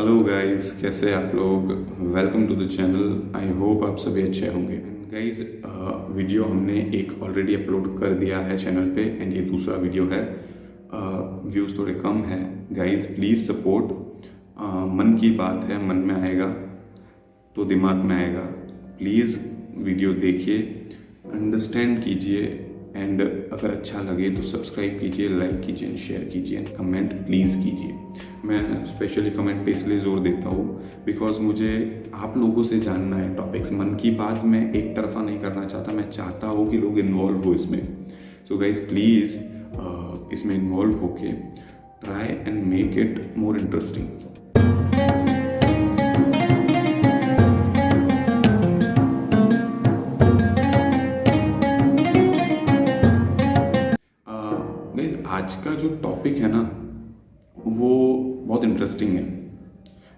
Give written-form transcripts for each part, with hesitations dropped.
Hello guys, कैसे हैं आप लोग। Welcome to the channel. I hope आप सभी अच्छे होंगे। गाइस, वीडियो हमने एक ऑलरेडी अपलोड कर दिया है चैनल पे एंड ये दूसरा वीडियो है। व्यूज़ थोड़े कम है गाइस, प्लीज़ सपोर्ट। मन की बात है, मन में आएगा तो दिमाग में आएगा। प्लीज़ वीडियो देखिए, अंडरस्टैंड कीजिए एंड अगर अच्छा लगे तो सब्सक्राइब कीजिए, लाइक कीजिए, शेयर कीजिए एंड कमेंट प्लीज़ कीजिए। मैं स्पेशली कमेंट पे इसलिए ज़ोर देता हूँ बिकॉज मुझे आप लोगों से जानना है टॉपिक्स। मन की बात मैं एक तरफा नहीं करना चाहता, मैं चाहता हूँ कि लोग इन्वॉल्व हो इसमें। सो गाइज प्लीज़ इसमें इन्वॉल्व होके try and make it more interesting. आज का जो टॉपिक है ना वो बहुत इंटरेस्टिंग है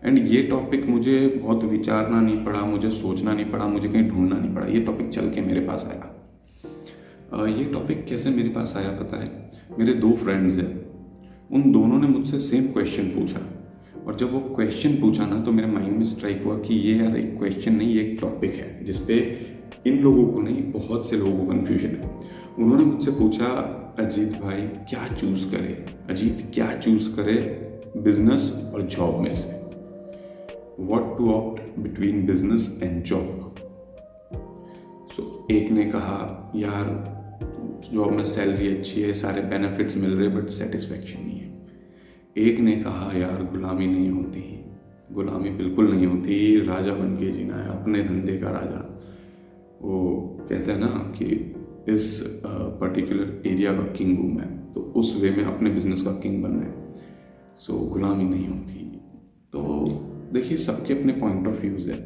एंड ये टॉपिक मुझे बहुत विचारना नहीं पड़ा, मुझे सोचना नहीं पड़ा, मुझे कहीं ढूंढना नहीं पड़ा। ये टॉपिक चल के मेरे पास आया। ये टॉपिक कैसे मेरे पास आया पता है? मेरे दो फ्रेंड्स हैं, उन दोनों ने मुझसे सेम क्वेश्चन पूछा और जब वो क्वेश्चन पूछा ना तो मेरे माइंड में स्ट्राइक हुआ कि ये यार एक क्वेश्चन नहीं, ये एक टॉपिक है जिसपे इन लोगों को नहीं बहुत से लोगों को कन्फ्यूजन है। उन्होंने मुझसे पूछा, अजीत भाई क्या चूज करे, अजीत क्या चूज करे बिजनेस और जॉब में से, what to opt between business and job. So एक ने कहा यार जॉब में सैलरी अच्छी है, सारे बेनिफिट्स मिल रहे बट सेटिस्फेक्शन नहीं है। एक ने कहा यार गुलामी नहीं होती, गुलामी बिल्कुल नहीं होती, राजा बन के जीना है, अपने धंधे का राजा। वो कहते हैं ना कि इस पर्टिकुलर एरिया का किंग हूँ मैं, तो उस वे में अपने बिजनेस का किंग बन रहे हैं। सो गुलामी नहीं होती। तो देखिए सबके अपने पॉइंट ऑफ व्यूज़ है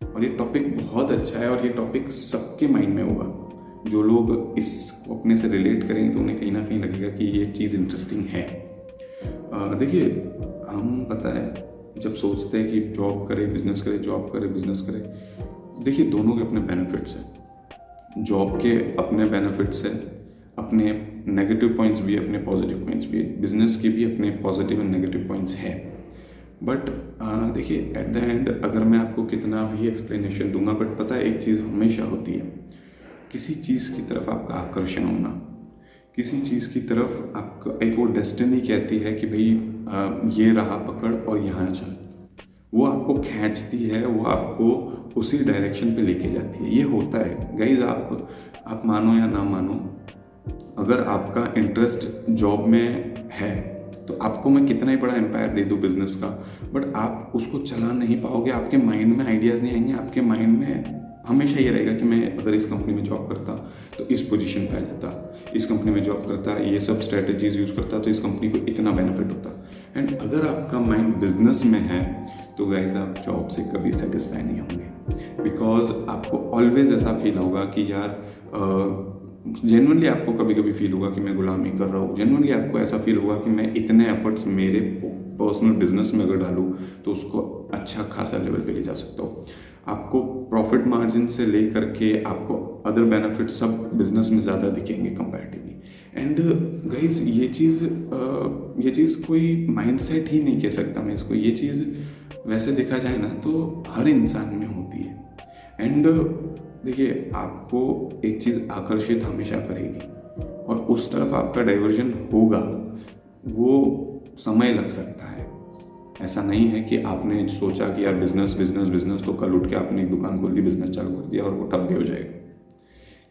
और ये टॉपिक बहुत अच्छा है और ये टॉपिक सबके माइंड में होगा। जो लोग इसको अपने से रिलेट करेंगे तो उन्हें कहीं ना कहीं लगेगा कि ये चीज़ इंटरेस्टिंग है। देखिए हम पता है जब सोचते हैं कि जॉब करे बिजनेस करे, जॉब करे बिजनेस करे, देखिए दोनों के अपने बेनिफिट्स हैं। जॉब के अपने बेनिफिट्स है, अपने नेगेटिव पॉइंट्स भी है, अपने पॉजिटिव पॉइंट्स भी है। बिजनेस के भी अपने पॉजिटिव एंड नेगेटिव पॉइंट्स हैं। बट देखिए एट द एंड अगर मैं आपको कितना भी एक्सप्लेनेशन दूंगा, बट पता है एक चीज़ हमेशा होती है, किसी चीज़ की तरफ आपका आकर्षण होना, किसी चीज़ की तरफ आपको एक वो डेस्टिनी कहती है कि भाई ये रहा पकड़ और यहाँ चल, वो आपको खींचती है, वो आपको उसी डायरेक्शन पे लेके जाती है। ये होता है गाइज, आप मानो या ना मानो, अगर आपका इंटरेस्ट जॉब में है तो आपको मैं कितना ही बड़ा एम्पायर दे दूँ बिजनेस का, बट आप उसको चला नहीं पाओगे। आपके माइंड में आइडियाज़ नहीं आएंगे, आपके माइंड में हमेशा ये रहेगा कि मैं अगर इस कंपनी में जॉब करता तो इस पोजीशन पे आ जाता, इस कंपनी में जॉब करता ये सब स्ट्रेटजीज यूज़ करता तो इस कंपनी को इतना बेनिफिट होता। एंड अगर आपका माइंड बिजनेस में है तो गाइज आप जॉब से कभी सेटिस्फाई नहीं होंगे, बिकॉज आपको ऑलवेज ऐसा फील होगा कि यार जेन्युइनली आपको कभी कभी फील होगा कि मैं गुलामी कर रहा हूँ। जेन्युइनली आपको ऐसा फील होगा कि मैं इतने एफर्ट्स मेरे पर्सनल बिजनेस में अगर डालूँ तो उसको अच्छा खासा लेवल पे ले जा सकता हूँ। आपको प्रॉफिट मार्जिन से लेकर के आपको अदर बेनिफिट सब बिजनेस में ज़्यादा दिखेंगे कंपैरेटिवली। एंड गाइज ये चीज़ कोई माइंडसेट ही नहीं कह सकता मैं इसको, ये चीज़ वैसे देखा जाए ना तो हर इंसान में होती है। एंड देखिए आपको एक चीज़ आकर्षित हमेशा करेगी और उस तरफ आपका डाइवर्जन होगा, वो समय लग सकता है। ऐसा नहीं है कि आपने सोचा कि यार बिजनेस बिजनेस बिजनेस तो कल उठ के आपने एक दुकान खोल दी, बिजनेस चालू कर दिया और वो ठप भी हो जाएगा,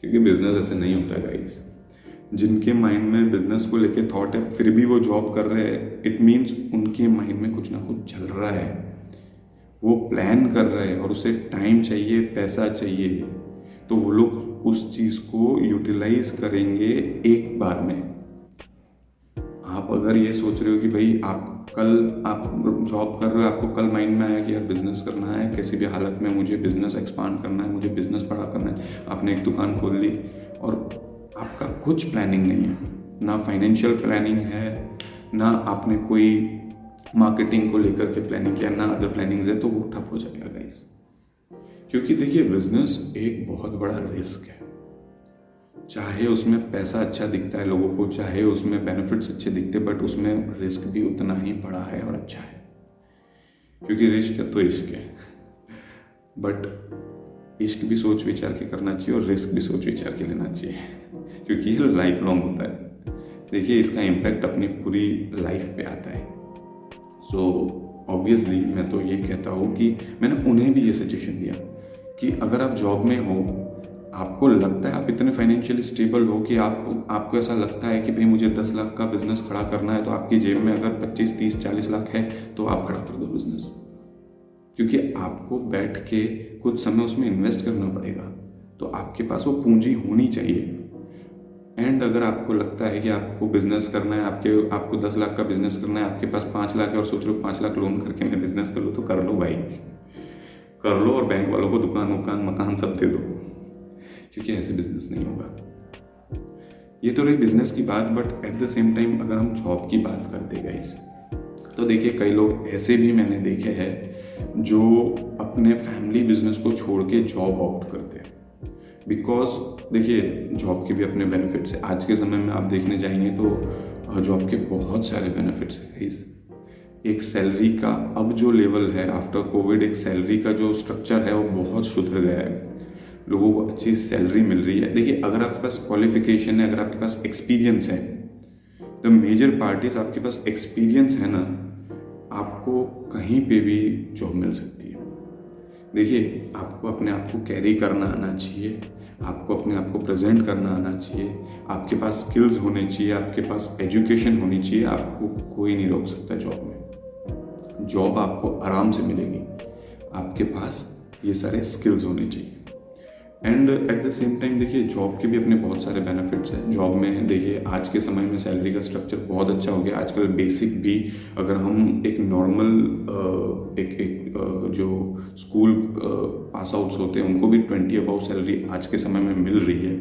क्योंकि बिजनेस ऐसे नहीं होता गाइस। जिनके माइंड में बिजनेस को लेके थॉट है फिर भी वो जॉब कर रहे हैं, इट मीन्स उनके माइंड में कुछ ना कुछ चल रहा है, वो प्लान कर रहे हैं और उसे टाइम चाहिए, पैसा चाहिए, तो वो लोग उस चीज़ को यूटिलाइज करेंगे एक बार में। आप अगर ये सोच रहे हो कि भाई आप जॉब कर रहे हो, आपको कल माइंड में आया कि यार बिजनेस करना है, किसी भी हालत में मुझे बिजनेस एक्सपांड करना है, मुझे बिजनेस बड़ा करना है, आपने एक दुकान खोल ली और आपका कुछ प्लानिंग नहीं है, ना फाइनेंशियल प्लानिंग है, ना आपने कोई मार्केटिंग को लेकर के प्लानिंग किया, ना अदर प्लानिंग्स है, तो वो ठप हो जाएगा गाइस। क्योंकि देखिए बिजनेस एक बहुत बड़ा रिस्क है, चाहे उसमें पैसा अच्छा दिखता है लोगों को, चाहे उसमें बेनिफिट्स अच्छे दिखते, बट उसमें रिस्क भी उतना ही बड़ा है और अच्छा है। क्योंकि रिस्क है तो इश्क है, बट इश्क भी सोच विचार के करना चाहिए और रिस्क भी सोच विचार के लेना चाहिए, क्योंकि ये लाइफ लॉन्ग होता है। देखिए इसका इम्पैक्ट अपनी पूरी लाइफ पे आता है। सो ऑब्वियसली मैं तो ये कहता हूँ कि मैंने उन्हें भी ये सजेशन दिया कि अगर आप जॉब में हो, आपको लगता है आप इतने फाइनेंशियली स्टेबल हो कि आपको ऐसा लगता है कि भाई मुझे 10 लाख का बिजनेस खड़ा करना है, तो आपकी जेब में अगर 25, 30, 40 लाख है तो आप खड़ा कर दो बिजनेस, क्योंकि आपको बैठ के कुछ समय उसमें इन्वेस्ट करना पड़ेगा, तो आपके पास वो पूंजी होनी चाहिए। एंड अगर आपको लगता है कि आपको बिजनेस करना है, आपको 10 लाख का बिजनेस करना है, आपके पास 5 लाख है और सोच लो 5 लाख लोन करके मैं बिजनेस कर लूँ, तो कर लो भाई, कर लो, और बैंक वालों को दुकान मकान सब दे दो, क्योंकि ऐसे बिजनेस नहीं होगा। ये तो रही बिजनेस की बात, but at the same time अगर हम जॉब की बात करते गाइस, तो देखिए कई लोग ऐसे भी मैंने देखे हैं जो अपने फैमिली बिजनेस को छोड़ के जॉब ऑप्ट करते हैं। बिकॉज देखिए जॉब के भी अपने बेनिफिट्स है। आज के समय में आप देखने जाएंगे तो जॉब के बहुत सारे बेनिफिट्स है गाइस। एक सैलरी का अब जो लेवल है आफ्टर कोविड, एक सैलरी का जो स्ट्रक्चर है वो बहुत सुधर गया है, लोगों को अच्छी सैलरी मिल रही है। देखिए अगर आपके पास क्वालिफिकेशन है, अगर आपके पास एक्सपीरियंस है, द मेजर पार्ट इज आपके पास एक्सपीरियंस है ना, आपको कहीं पे भी जॉब मिल सकती है। देखिए आपको अपने आप को कैरी करना आना चाहिए, आपको अपने आप को प्रेजेंट करना आना चाहिए, आपके पास स्किल्स होने चाहिए, आपके पास एजुकेशन होनी चाहिए। आपको कोई नहीं रोक सकता जॉब में। जॉब आपको आराम से मिलेगी, आपके पास ये सारे स्किल्स होने चाहिए। And at the same time देखिए जॉब के भी अपने बहुत सारे बेनिफिट्स हैं। जॉब में देखिए आज के समय में सैलरी का स्ट्रक्चर बहुत अच्छा हो गया। आजकल बेसिक भी अगर हम एक नॉर्मल जो स्कूल पास आउट्स होते हैं उनको भी 20 अबाउ सैलरी आज के समय में मिल रही है।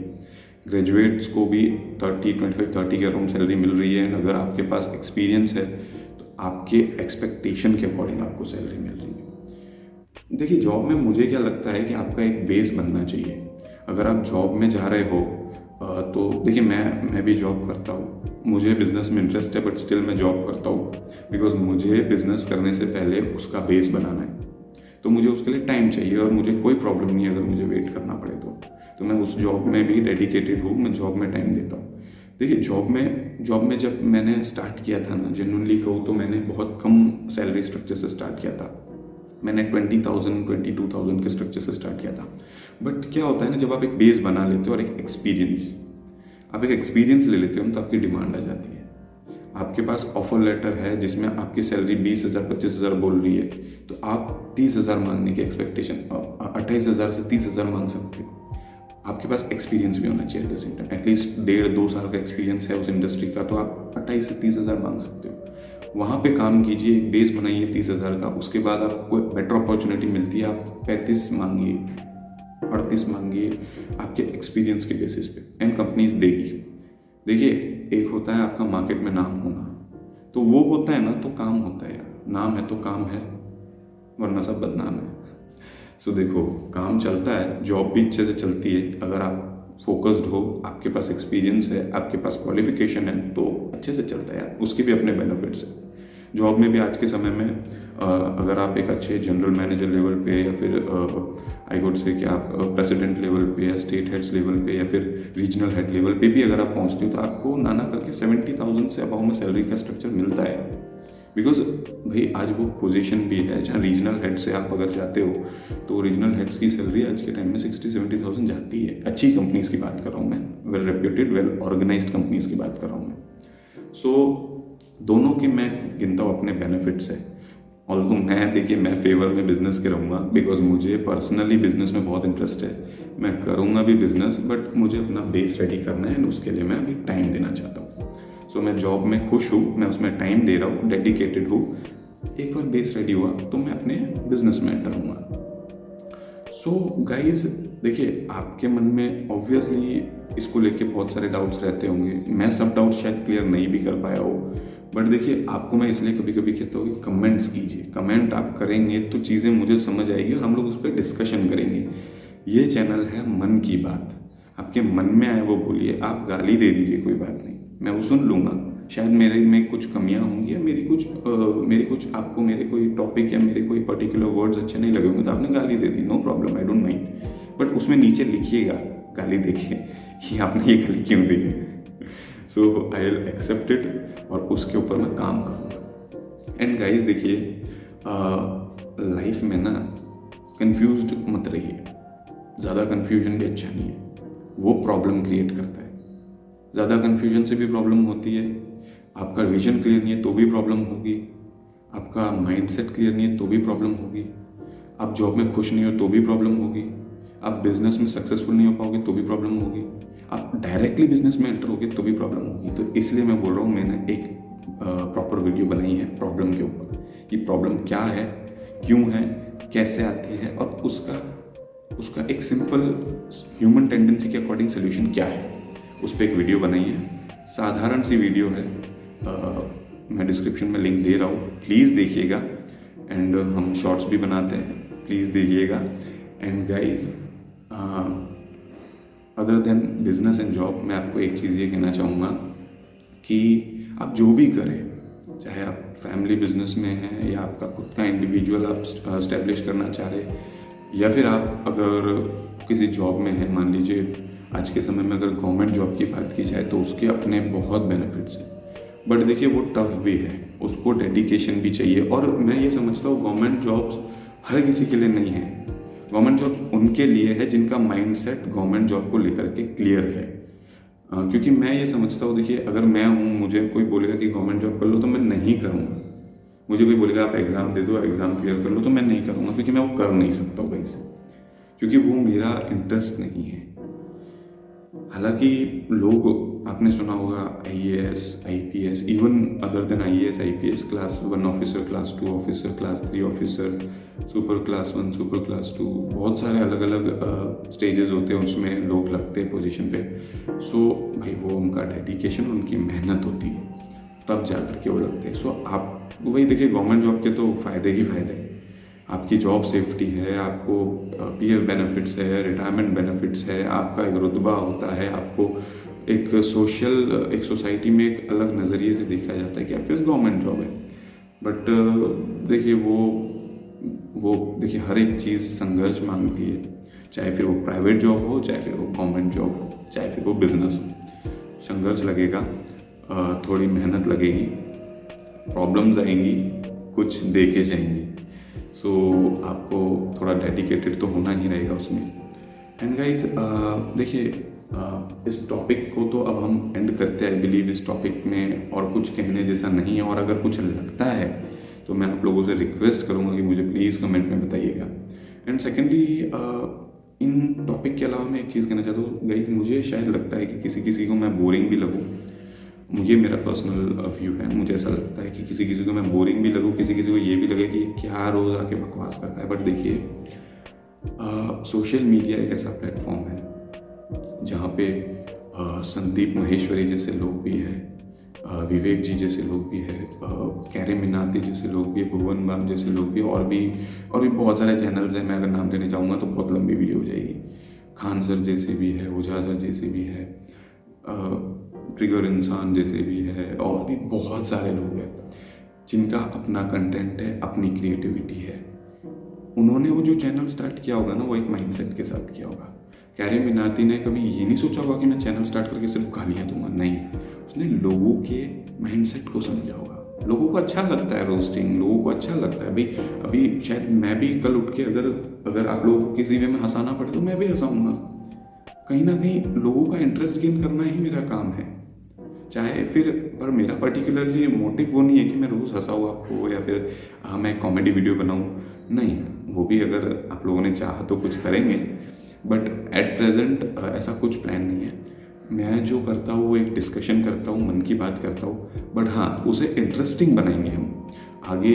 ग्रेजुएट्स को भी 30, 25, 30 के अराउंड सैलरी मिल रही है। एंड अगर आपके पास एक्सपीरियंस है तो आपके एक्सपेक्टेशन के अकॉर्डिंग आपको सैलरी मिल रही है। देखिए जॉब में मुझे क्या लगता है कि आपका एक बेस बनना चाहिए। अगर आप जॉब में जा रहे हो तो देखिए मैं भी जॉब करता हूँ, मुझे बिजनेस में इंटरेस्ट है, बट स्टिल मैं जॉब करता हूँ बिकॉज मुझे बिजनेस करने से पहले उसका बेस बनाना है। तो मुझे उसके लिए टाइम चाहिए और मुझे कोई प्रॉब्लम नहीं है अगर मुझे वेट करना पड़े तो मैं उस जॉब में भी डेडिकेटेड हूँ, मैं जॉब में टाइम देता हूँ। देखिए जॉब में जब मैंने स्टार्ट किया था ना, जेन्युइनली कहूँ तो मैंने बहुत कम सैलरी स्ट्रक्चर से स्टार्ट किया था। मैंने 20,000, 22,000 के स्ट्रक्चर से स्टार्ट किया था। बट क्या होता है ना, जब आप एक बेस बना लेते हो और एक एक्सपीरियंस ले लेते हो तो आपकी डिमांड आ जाती है। आपके पास ऑफर लेटर है जिसमें आपकी सैलरी 20,000, 25,000 बोल रही है, तो आप 30,000 मांगने की एक्सपेक्टेशन 28,000 से 30,000 मांग सकते हो। आपके पास एक्सपीरियंस भी होना चाहिए at the same time, at least 1.5-2 साल का एक्सपीरियंस है उस इंडस्ट्री का, तो आप 28 से 30,000 मांग सकते हो। वहाँ पे काम कीजिए, एक बेस बनाइए 30,000 का। उसके बाद आपको कोई बेटर अपॉर्चुनिटी मिलती है, आप 35 मांगिए, 38 मांगिए आपके एक्सपीरियंस के बेसिस पे, एंड कंपनीज देगी। देखिए एक होता है आपका मार्केट में नाम होना, तो वो होता है ना तो काम होता है यार। नाम है तो काम है, वरना सब बदनाम है। सो देखो काम चलता है, जॉब भी अच्छे से चलती है अगर आप फोकस्ड हो, आपके पास एक्सपीरियंस है, आपके पास क्वालिफिकेशन है, तो अच्छे से चलता है यार। उसके भी अपने बेनिफिट्स हैं। जॉब में भी आज के समय में अगर आप एक अच्छे जनरल मैनेजर लेवल पे या फिर आई वुड से कि आप प्रेसिडेंट लेवल पे या स्टेट हेड्स लेवल पे या फिर रीजनल हेड लेवल पे भी अगर आप पहुंचते हो तो आपको नाना करके 70,000 से अबाउ में सैलरी का स्ट्रक्चर मिलता है। बिकॉज भाई आज वो पोजीशन भी है जहाँ रीजनल हेड से आप अगर जाते हो तो रीजनल हेड्स की सैलरी आज के टाइम में 60-70,000 जाती है। अच्छी कंपनीज की बात कर रहा हूँ मैं, well reputed, well organised companies की बात कर रहा हूँ मैं। सो दोनों के मैं गिनता हूँ अपने बेनिफिट्स है। ऑल्दो मैं फेवर में बिजनेस के रहूँगा बिकॉज मुझे पर्सनली बिजनेस में बहुत इंटरेस्ट है, मैं करूँगा भी बिजनेस, बट मुझे अपना बेस रेडी करना है एंड उसके लिए मैं अभी टाइम देना चाहता हूँ। सो मैं जॉब में खुश हूँ, मैं उसमें टाइम दे रहा हूँ, डेडिकेटेड हूँ। एक बार बेस रेडी हुआ तो मैं अपने बिजनेस में एंटर होऊंगा। सो गाइज देखिए आपके मन में ऑब्वियसली इसको लेके बहुत सारे डाउट्स रहते होंगे, मैं सब डाउट्स शायद क्लियर नहीं भी कर पाया हो, बट देखिए आपको मैं इसलिए कभी कभी कहता हूँ कि कमेंट्स कीजिए। कमेंट आप करेंगे तो चीज़ें मुझे समझ आएगी और हम लोग उस पर डिस्कशन करेंगे। ये चैनल है मन की बात, आपके मन में आए वो बोलिए, आप गाली दे दीजिए, कोई बात नहीं, मैं वो सुन लूँगा। शायद मेरे में कुछ कमियां होंगी या मेरी कुछ आपको मेरे कोई टॉपिक या मेरे कोई पर्टिकुलर वर्ड्स अच्छे नहीं लगे होंगे तो आपने गाली दे दी, no problem, I don't mind, but उसमें नीचे लिखिएगा गाली देखिए कि आपने ये गाली क्यों दी है। सो आई विल एक्सेप्ट इट और उसके ऊपर मैं काम करूँगा। एंड गाइज देखिए, लाइफ में ना कंफ्यूज्ड मत रहिए, ज़्यादा कंफ्यूजन भी अच्छा नहीं है, वो प्रॉब्लम क्रिएट करता है। ज़्यादा कंफ्यूजन से भी प्रॉब्लम होती है, आपका विजन क्लियर नहीं है तो भी प्रॉब्लम होगी, आपका माइंडसेट क्लियर नहीं है तो भी प्रॉब्लम होगी, आप जॉब में खुश नहीं हो तो भी प्रॉब्लम होगी, आप बिजनेस में सक्सेसफुल नहीं हो पाओगे तो भी प्रॉब्लम होगी, आप डायरेक्टली बिजनेस में एंटर होगे तो भी प्रॉब्लम होगी। तो इसलिए मैं बोल रहा हूँ, मैंने एक प्रॉपर वीडियो बनाई है प्रॉब्लम के ऊपर कि प्रॉब्लम क्या है, क्यों है, कैसे आती है और उसका एक सिंपल ह्यूमन टेंडेंसी के अकॉर्डिंग सोल्यूशन क्या है, उस पर एक वीडियो बनाई है। साधारण सी वीडियो है, मैं डिस्क्रिप्शन में लिंक दे रहा हूँ, प्लीज़ देखिएगा। एंड हम शॉर्ट्स भी बनाते हैं, प्लीज़ देखिएगा। And guys, other than business and job, मैं आपको एक चीज़ ये कहना चाहूँगा कि आप जो भी करें, चाहे आप फैमिली बिजनेस में हैं या आपका खुद का इंडिविजुअल आप स्टैब्लिश करना चाह रहे, या फिर आप अगर किसी जॉब में हैं, मान लीजिए आज के समय में अगर गवर्नमेंट जॉब की बात की जाए तो उसके अपने बहुत बेनिफिट्स हैं, बट देखिए वो टफ भी है, उसको डेडिकेशन भी चाहिए। और मैं ये समझता हूँ गवर्नमेंट जॉब्स हर किसी के लिए नहीं है, गवर्नमेंट जॉब उनके लिए है जिनका माइंडसेट गवर्नमेंट जॉब को लेकर के क्लियर है। क्योंकि मैं ये समझता हूँ, देखिए अगर मैं हूँ, मुझे कोई बोलेगा कि गवर्नमेंट जॉब कर लो तो मैं नहीं करूँगा, मुझे कोई बोलेगा आप एग्ज़ाम दे दो, एग्ज़ाम क्लियर कर लो, तो मैं नहीं करूँगा, क्योंकि मैं वो कर नहीं सकता हूँ भाई से, क्योंकि वो मेरा इंटरेस्ट नहीं है। हालांकि लोग, आपने सुना होगा IAS, IPS, even other than IAS, IPS, class 1 officer, class 2 officer, class 3 officer, super class 1, super class 2, बहुत सारे अलग अलग स्टेजेस होते हैं, उसमें लोग लगते हैं पोजीशन पे। सो भाई वो उनका डेडिकेशन, उनकी मेहनत होती है, तब जा कर के वो लगते हैं। सो आप वही देखिए, गवर्नमेंट जॉब के तो फ़ायदे ही फ़ायदे हैं, आपकी जॉब सेफ्टी है, आपको PF बेनिफिट्स है, रिटायरमेंट बेनिफिट्स है, आपका एक रुतबा होता है, आपको एक सोसाइटी में एक अलग नज़रिए से देखा जाता है कि आपके पास गवर्नमेंट जॉब है। बट देखिए वो देखिए हर एक चीज़ संघर्ष मांगती है, चाहे फिर वो प्राइवेट जॉब हो, चाहे फिर वो गवर्नमेंट जॉब हो, चाहे फिर वो बिजनेस हो, संघर्ष लगेगा, थोड़ी मेहनत लगेगी, प्रॉब्लम्स आएंगी, कुछ देके जाएंगी। सो आपको थोड़ा डेडिकेटेड तो होना ही रहेगा उसमें। एंड गाइज देखिए, इस टॉपिक को तो अब हम एंड करते हैं। आई बिलीव इस टॉपिक में और कुछ कहने जैसा नहीं है, और अगर कुछ लगता है तो मैं आप लोगों से रिक्वेस्ट करूँगा कि मुझे प्लीज़ कमेंट में बताइएगा। एंड सेकेंडली, इन टॉपिक के अलावा मैं एक चीज़ कहना चाहता हूँ गाइज, मुझे शायद लगता है कि किसी को मैं बोरिंग भी लगूँ, मुझे मेरा पर्सनल व्यू है, मुझे ऐसा लगता है कि किसी को मैं बोरिंग भी लगूँ, किसी को ये भी लगे कि क्या रोज़ आके बकवास करता है। बट देखिए, सोशल मीडिया एक ऐसा प्लेटफॉर्म है जहाँ पे संदीप माहेश्वरी जैसे लोग भी हैं, विवेक जी जैसे लोग भी हैं, कैरे मिनाती जैसे लोग भी, भुवन बाम जैसे लोग भी, और भी बहुत सारे चैनल्स हैं। मैं अगर नाम लेने जाऊँगा तो बहुत लंबी वीडियो हो जाएगी। खान सर जैसे भी है, ओझा सर जैसे भी है, ट्रिगर इंसान जैसे भी है, और भी बहुत सारे लोग हैं जिनका अपना कंटेंट है, अपनी क्रिएटिविटी है। उन्होंने वो जो चैनल स्टार्ट किया होगा ना, वो एक माइंडसेट के साथ किया होगा। कैरे मिनाती ने कभी ये नहीं सोचा होगा कि मैं चैनल स्टार्ट करके सिर्फ गालियाँ दूंगा, नहीं, उसने लोगों के माइंडसेट को समझा होगा। लोगों को अच्छा लगता है रोस्टिंग, लोगों को अच्छा लगता है। भाई अभी शायद मैं भी कल उठ के अगर आप लोगों को किसी वे में हंसाना पड़े तो मैं भी हंसाऊंगा। कहीं ना कहीं लोगों का इंटरेस्ट गेन करना ही मेरा काम है, चाहे फिर, पर मेरा पर्टिकुलरली मोटिव वो नहीं है कि मैं रोज़ हंसाऊँ आपको, या फिर मैं कॉमेडी वीडियो बनाऊँ, नहीं। वो भी अगर आप लोगों ने चाहा तो कुछ करेंगे, बट एट प्रेजेंट ऐसा कुछ प्लान नहीं है। मैं जो करता हूँ वो एक डिस्कशन करता हूँ, मन की बात करता हूँ, बट हाँ, उसे इंटरेस्टिंग बनाएंगे हम आगे।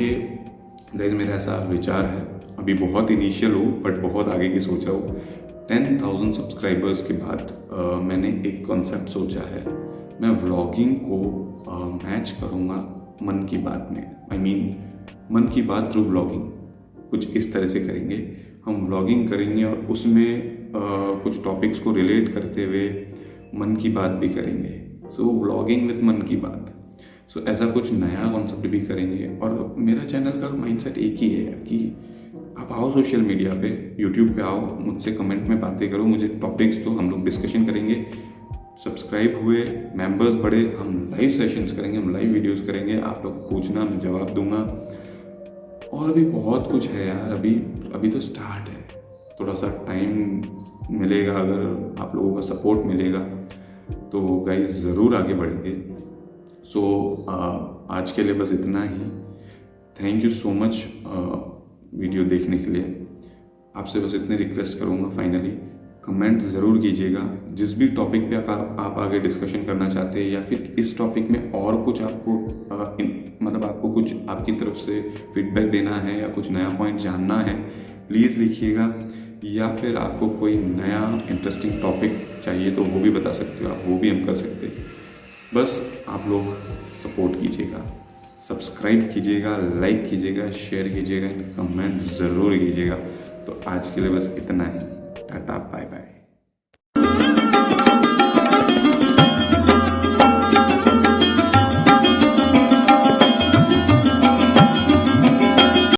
गाइस, मेरा ऐसा विचार है, अभी बहुत इनिशियल हो बट बहुत आगे की सोच रहा हूँ। 10,000 सब्सक्राइबर्स के बाद मैंने एक कॉन्सेप्ट सोचा है, मैं व्लॉगिंग को मैच करूँगा मन की बात में। आई मीन मन की बात थ्रू व्लॉगिंग, कुछ इस तरह से करेंगे हम। व्लॉगिंग करेंगे और उसमें कुछ टॉपिक्स को रिलेट करते हुए मन की बात भी करेंगे। सो व्लॉगिंग विथ मन की बात, सो ऐसा कुछ नया कॉन्सेप्ट भी करेंगे। और मेरा चैनल का माइंडसेट एक ही है कि आप आओ सोशल मीडिया पे, यूट्यूब पे आओ, मुझसे कमेंट में बातें करो, मुझे टॉपिक्स दो, हम लोग डिस्कशन करेंगे। सब्सक्राइब हुए, मेंबर्स बढ़े, हम लाइव सेशंस करेंगे, हम लाइव वीडियोस करेंगे, आप लोग पूछना, मैं जवाब दूंगा। और भी बहुत कुछ है यार, अभी तो स्टार्ट है, थोड़ा सा टाइम मिलेगा, अगर आप लोगों का सपोर्ट मिलेगा तो गाइस ज़रूर आगे बढ़ेंगे। सो आज के लिए बस इतना ही। Thank you so much video देखने के लिए। आपसे बस इतने रिक्वेस्ट करूँगा, फाइनली कमेंट ज़रूर कीजिएगा जिस भी टॉपिक पे आप आगे डिस्कशन करना चाहते हैं, या फिर इस टॉपिक में और कुछ आपको मतलब आपको कुछ आपकी तरफ से फीडबैक देना है या कुछ नया पॉइंट जानना है, प्लीज़ लिखिएगा। या फिर आपको कोई नया इंटरेस्टिंग टॉपिक चाहिए तो वो भी बता सकते हो आप, वो भी हम कर सकते हैं। बस आप लोग सपोर्ट कीजिएगा, सब्सक्राइब कीजिएगा, लाइक कीजिएगा, शेयर कीजिएगा, कमेंट ज़रूर कीजिएगा। तो आज के लिए बस इतना ही। Tata, bye bye.